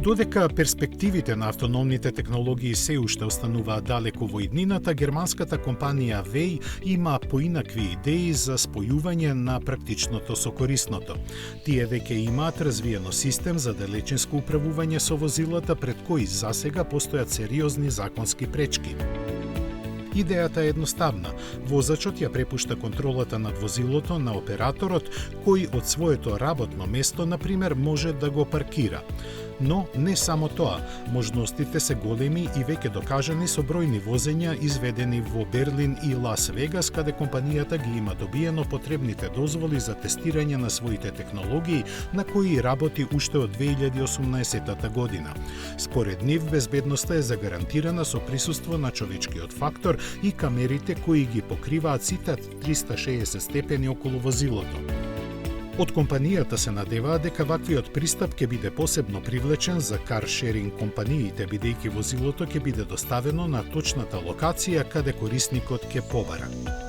Додека перспективите на автономните технологии се уште остануваат далеко во иднината, германската компанија Веј има поинакви идеи за спојување на практичното со корисното. Тие веќе имаат развиено систем за далечинско управување со возилата, пред кои засега постојат сериозни законски пречки. Идејата е едноставна. Возачот ја препушта контролата над возилото на операторот, кој од своето работно место, например, може да го паркира. Но не само тоа, можностите се големи и веќе докажани со бројни возења изведени во Берлин и Лас Вегас, каде компанијата ги има добиено потребните дозволи за тестирање на своите технологии, на кои работи уште од 2018 година. Според нив, безбедноста е загарантирана со присуство на човечкиот фактор и камерите кои ги покриваат сите 360 степени околу возилото. Од компанијата се надеваат дека ваквиот пристап ќе биде посебно привлечен за каршеринг компаниите, бидејќи возилото ќе биде доставено на точната локација каде корисникот ќе побара.